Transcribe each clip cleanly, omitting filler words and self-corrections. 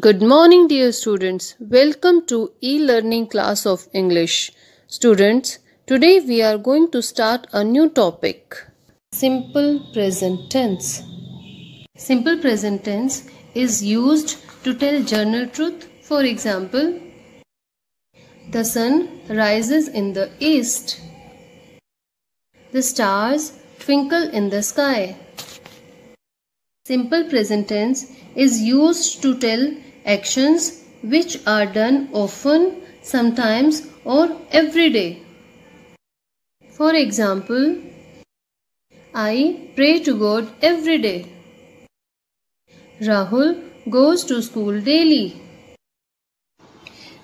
Good morning, dear students. Welcome to e-learning class of English. Students, today we are going to start a new topic. Simple present tense. Simple present tense is used to tell general truth. For example, the sun rises in the east. The stars twinkle in the sky. Simple present tense is used to tell actions which are done often, sometimes, or every day. For example, I pray to God every day. Rahul goes to school daily.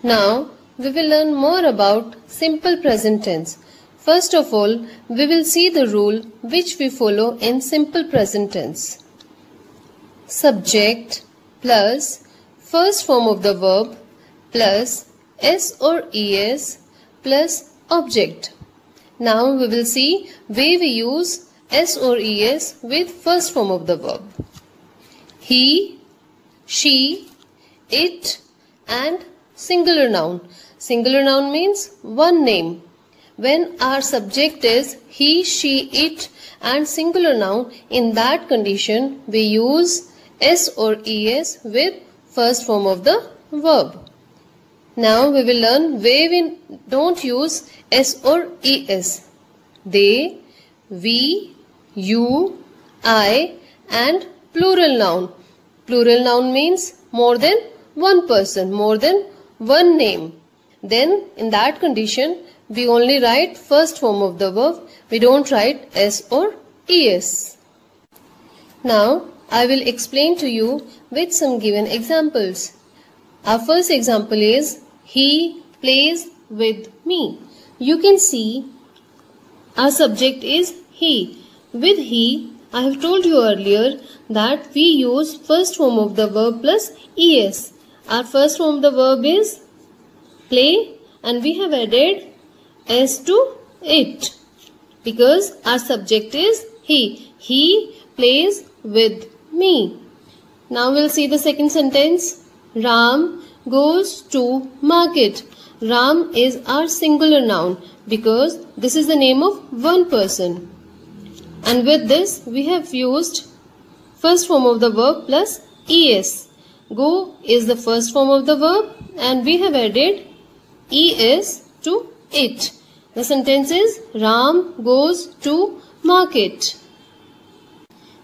Now, we will learn more about simple present tense. First of all, we will see the rule which we follow in simple present tense. Subject plus first form of the verb plus s or es plus object. Now we will see where we use s or es with first form of the verb. He, she, it and singular noun. Singular noun means one name. When our subject is he, she, it and singular noun, in that condition we use s or es with first form of the verb. Now we will learn where we don't use s or es. They, we, you, I and plural noun. Plural noun means more than one person, more than one name. Then in that condition we only write first form of the verb. We don't write s or es. Now I will explain to you with some given examples. Our first example is he plays with me. You can see our subject is he. With he, I have told you earlier that we use first form of the verb plus es. Our first form of the verb is play and we have added s to it because our subject is he. He plays with me. Now we'll see the second sentence. Ram goes to market. Ram is our singular noun because this is the name of one person. And with this we have used first form of the verb plus es. Go is the first form of the verb and we have added es to it. The sentence is Ram goes to market.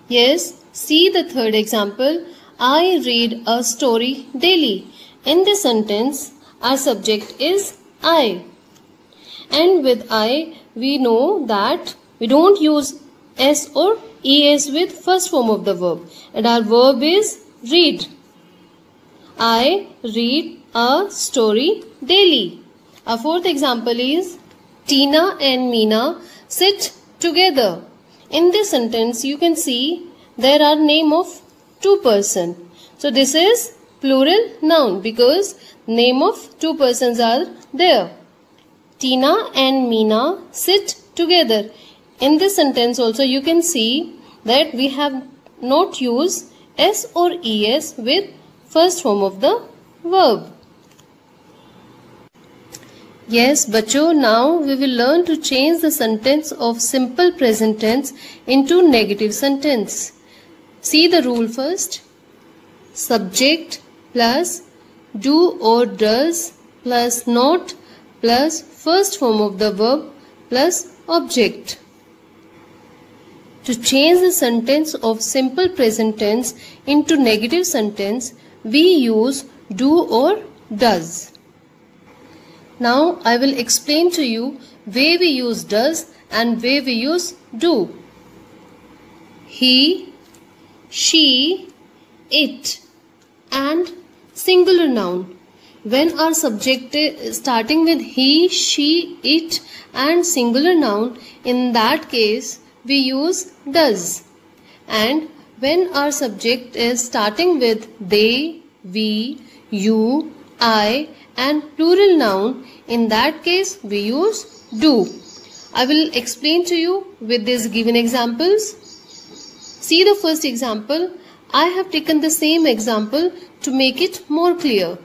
Yes, see the third example. I read a story daily. In this sentence, our subject is I. And with I, we know that we don't use s or es with first form of the verb. And our verb is read. I read a story daily. Our fourth example is Tina and Meena sit together. In this sentence, you can see there are name of two person. So this is plural noun because name of two persons are there. Tina and Meena sit together. In this sentence also you can see that we have not used s or es with first form of the verb. Yes, bachcho, now we will learn to change the sentence of simple present tense into negative sentence. See the rule first. Subject plus do or does plus not plus first form of the verb plus object. To change the sentence of simple present tense into negative sentence, we use do or does. Now I will explain to you where we use does and where we use do. He, she, it and singular noun. When our subject is starting with he, she, it and singular noun, in that case we use does. And when our subject is starting with they, we, you, I and plural noun, in that case we use do. I will explain to you with these given examples. See the first example. I have taken the same example to make it more clear.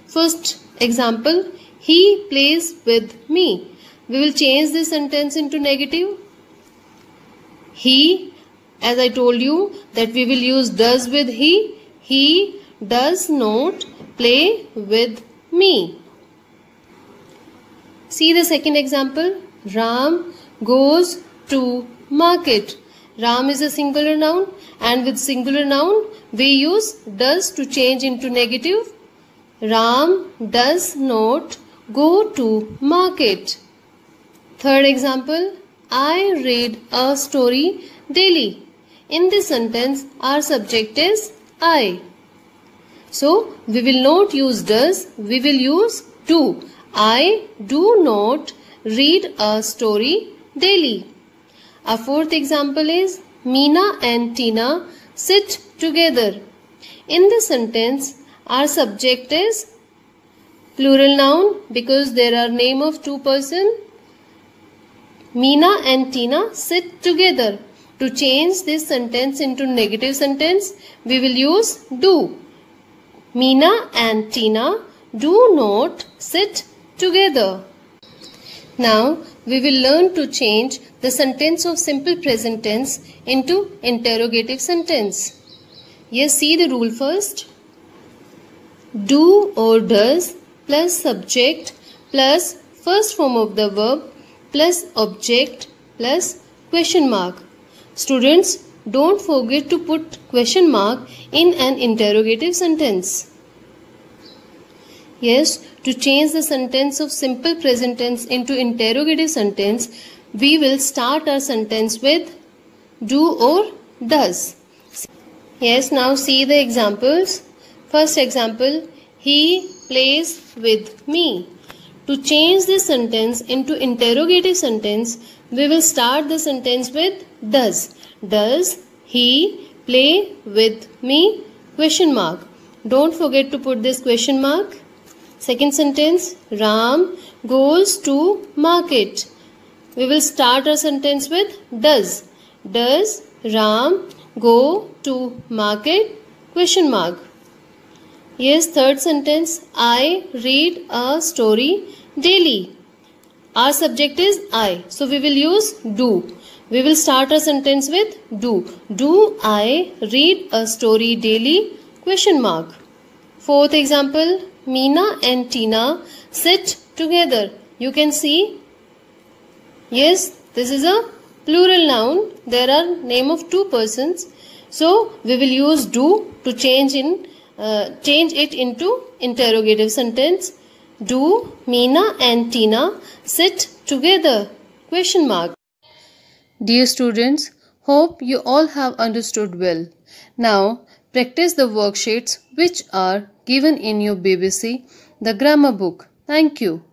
First example, he plays with me. We will change this sentence into negative. He, as I told you that we will use does with he. He does not play with me. See the second example. Ram goes to market. Ram is a singular noun, and with singular noun we use does to change into negative. Ram does not go to market. Third example, I read a story daily. In this sentence, our subject is I. So, we will not use does, we will use do. I do not read a story daily. Our fourth example is Meena and Tina sit together. In this sentence, our subject is plural noun because there are name of two persons. Meena and Tina sit together. To change this sentence into negative sentence, we will use do. Meena and Tina do not sit together. Now, we will learn to change the sentence of simple present tense into interrogative sentence. Yes, see the rule first. Do or does plus subject plus first form of the verb plus object plus question mark. Students, don't forget to put question mark in an interrogative sentence. Yes, to change the sentence of simple present tense into interrogative sentence, we will start our sentence with do or does. Yes, now see the examples. First example, he plays with me. To change this sentence into interrogative sentence, we will start the sentence with does. Does he play with me? Question mark. Don't forget to put this question mark. Second sentence, Ram goes to market. We will start our sentence with does. Does Ram go to market? Question mark. Yes, third sentence, I read a story daily. Our subject is I, so we will use do. We will start our sentence with do. Do I read a story daily? Question mark. Fourth example, Meena and Tina sit together. You can see, yes, this is a plural noun. There are name of two persons. So we will use do to change it into interrogative sentence. Do Meena and Tina sit together? Question mark. Dear students, hope you all have understood well. Now practice the worksheets which are given in your BBC, the grammar book. Thank you.